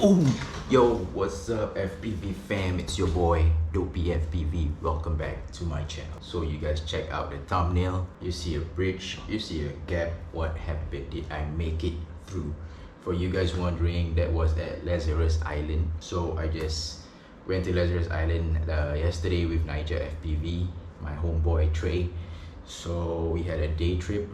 Ooh, yo, what's up, FPV fam? It's your boy, Dopey FPV. Welcome back to my channel. So you guys check out the thumbnail. You see a bridge, you see a gap. What happened? Did I make it through? For you guys wondering, that was at Lazarus Island. So I just went to Lazarus Island yesterday with Niger FPV, my homeboy Trey. So we had a day trip.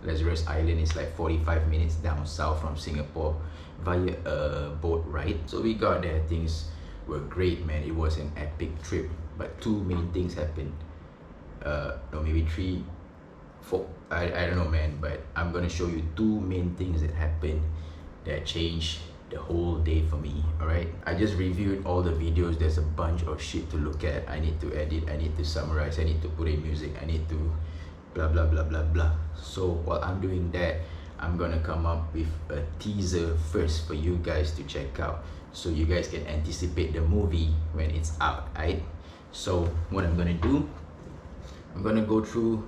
Lazarus Island is like 45 minutes down south from Singapore via a boat ride. So we got there, things were great, man. It was an epic trip, but two main things happened. No, maybe three, four, I don't know, man, but I'm gonna show you two main things that happened that changed the whole day for me. All right, I just reviewed all the videos. There's a bunch of shit to look at. I need to edit, I need to summarize, I need to put in music, I need to blah blah blah blah blah. So while I'm doing that, I'm gonna come up with a teaser first for you guys to check out, so you guys can anticipate the movie when it's out, right? So what I'm gonna do, I'm gonna go through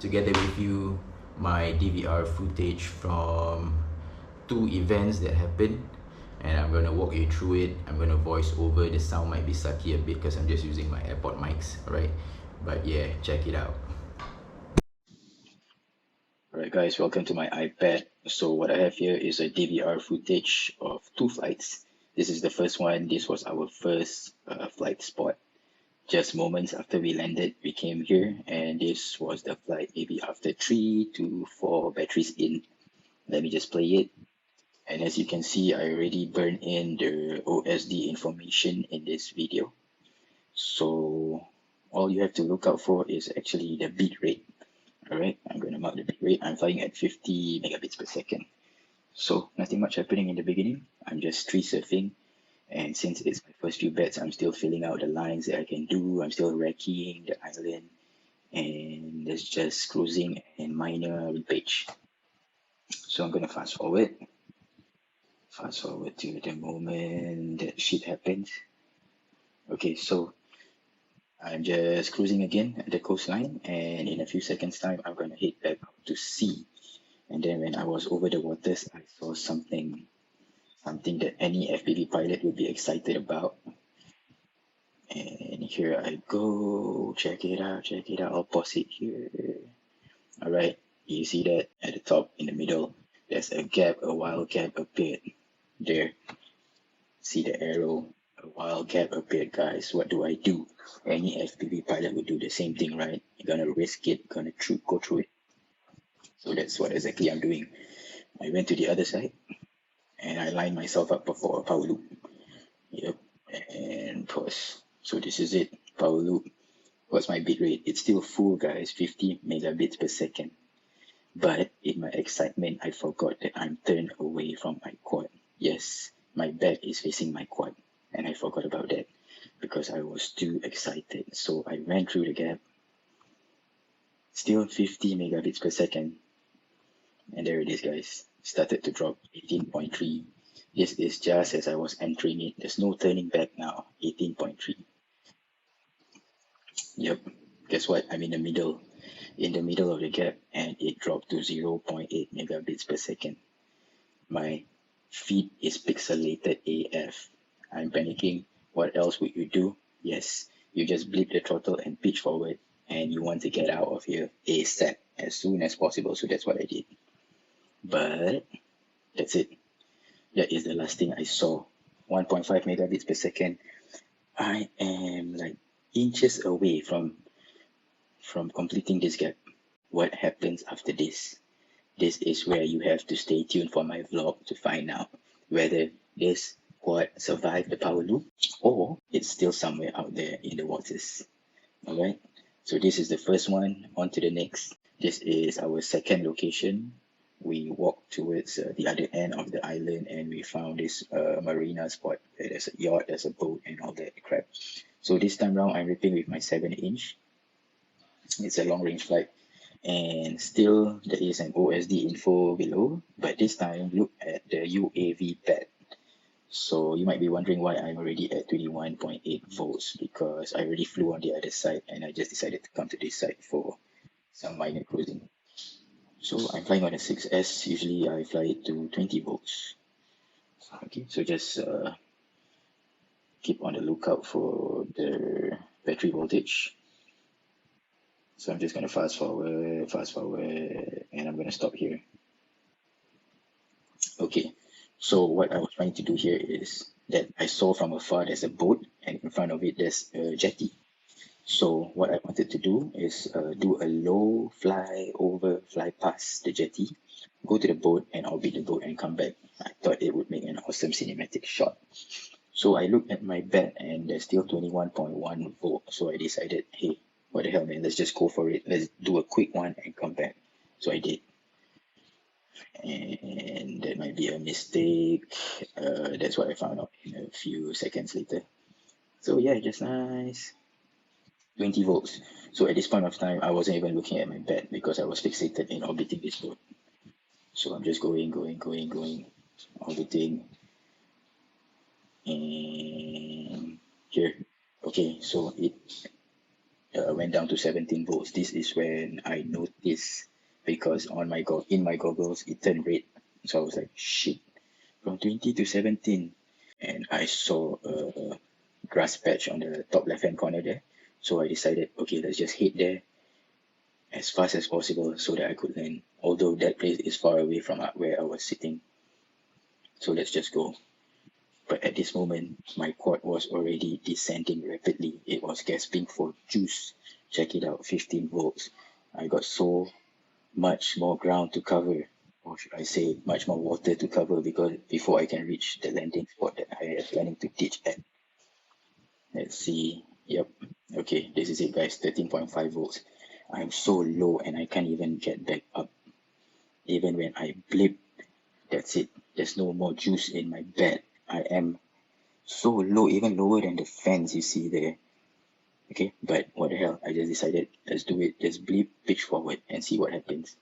together with you my DVR footage from two events that happened, and I'm gonna walk you through it. I'm gonna voice over. The sound might be sucky a bit because I'm just using my AirPod mics, alright? But yeah, check it out. Alright guys, welcome to my iPad. So what I have here is a DVR footage of two flights. This is the first one. This was our first flight spot. Just moments after we landed, we came here, and this was the flight maybe after 3 to 4 batteries in. Let me just play it. And as you can see, I already burned in the OSD information in this video. So all you have to look out for is actually the beat rate. Alright, I'm going to mark the beat rate. I'm flying at 50 megabits per second. So nothing much happening in the beginning. I'm just tree surfing. And since it's my first few bets, I'm still filling out the lines that I can do. I'm still wrecking the island. And there's just cruising and minor repage. So I'm going to fast forward. Fast forward to the moment that shit happens. Okay, so I'm just cruising again at the coastline, and in a few seconds time I'm gonna head back out to sea. And then when I was over the waters, I saw something that any FPV pilot would be excited about. And here I go. Check it out, check it out. I'll pause it here. Alright, you see that at the top in the middle, there's a gap, a wild gap appeared there. See the arrow, a wild gap appeared, guys. What do? Any FPV pilot would do the same thing, right? You're gonna risk it, gonna go through it. So that's what exactly I'm doing. I went to the other side and I lined myself up for a power loop. Yep, and pause. So this is it, power loop. What's my bit rate? It's still full, guys, 50 megabits per second. But in my excitement, I forgot that I'm turned away from my quad. Yes, my back is facing my quad, and I forgot about that because I was too excited. So I ran through the gap, still 50 megabits per second, and there it is, guys. Started to drop 18.3. This is just as I was entering it. There's no turning back now. 18.3. Yep, guess what? I'm in the middle of the gap, and it dropped to 0.8 megabits per second. My feed is pixelated AF. I'm panicking. What else would you do? Yes, you just blip the throttle and pitch forward, and you want to get out of here ASAP, as soon as possible. So that's what I did. But that's it. That is the last thing I saw. 1.5 megabits per second. I am like inches away from completing this gap. What happens after this? This is where you have to stay tuned for my vlog to find out whether this quad survived the power loop or it's still somewhere out there in the waters. Alright, so this is the first one. On to the next. This is our second location. We walked towards the other end of the island, and we found this marina spot where there's a yacht, there's a boat, and all that crap. So this time round, I'm ripping with my 7-inch. It's a long range flight, and still there is an OSD info below, but this time look at the UAV pad. So you might be wondering why I'm already at 21.8 volts, because I already flew on the other side and I just decided to come to this side for some minor cruising. So I'm flying on a 6S. Usually I fly it to 20 volts. Okay, so just keep on the lookout for the battery voltage. So I'm just going to fast forward, and I'm going to stop here. Okay, so what I was trying to do here is that I saw from afar there's a boat, and in front of it there's a jetty. So what I wanted to do is do a low fly past the jetty, go to the boat and orbit the boat and come back. I thought it would make an awesome cinematic shot. So I looked at my bat and there's still 21.1 volt. So I decided, hey, what the hell, man, let's just go for it. Let's do a quick one and come back. So I did. And that might be a mistake. That's what I found out in a few seconds later. So yeah, just nice. 20 volts. So at this point of time, I wasn't even looking at my bat because I was fixated in orbiting this boat. So I'm just going, orbiting. And here, okay, so it went down to 17 volts. This is when I noticed, because on my in my goggles it turned red. So I was like, shit, from 20 to 17. And I saw a grass patch on the top left hand corner there. So I decided, okay, let's just head there as fast as possible so that I could land, although that place is far away from where I was sitting. So let's just go. But at this moment, my quad was already descending rapidly. It was gasping for juice. Check it out, 15 volts. I got so much more ground to cover, or should I say much more water to cover, because before I can reach the landing spot that I am planning to ditch at. Let's see. Yep. Okay, this is it, guys. 13.5 volts. I'm so low and I can't even get back up. Even when I blip, that's it. There's no more juice in my bed. I am so low, even lower than the fans you see there. Okay, but what the hell? I just decided, let's do it. Just blip, pitch forward and see what happens.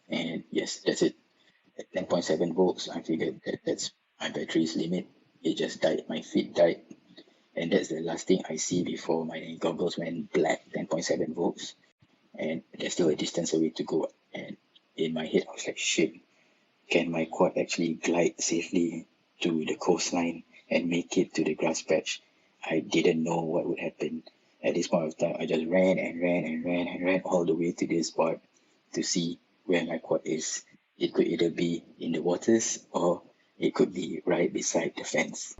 And yes, that's it. At 10.7 volts, I figured that that's my battery's limit. It just died. My feet died. And that's the last thing I see before my goggles went black. 10.7 volts. And there's still a distance away to go. And in my head, I was like, shit, can my quad actually glide safely to the coastline and make it to the grass patch? I didn't know what would happen. At this point of time, I just ran all the way to this spot to see where my quad is. It could either be in the waters or it could be right beside the fence.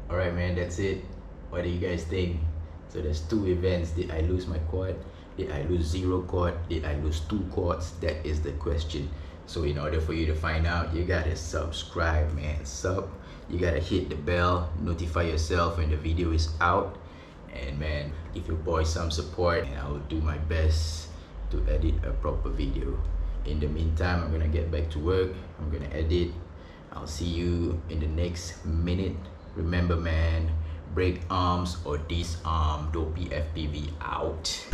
Alright, man, that's it. What do you guys think? So there's two events. Did I lose my quad? Did I lose 0 quad? Did I lose 2 quads? That is the question. So in order for you to find out, you gotta subscribe, man. You gotta hit the bell, notify yourself when the video is out. And man, give your boy some support and I will do my best to edit a proper video. In the meantime, I'm gonna get back to work. I'm gonna edit. I'll see you in the next minute. Remember, man, break arms or disarm. Don't be FPV out.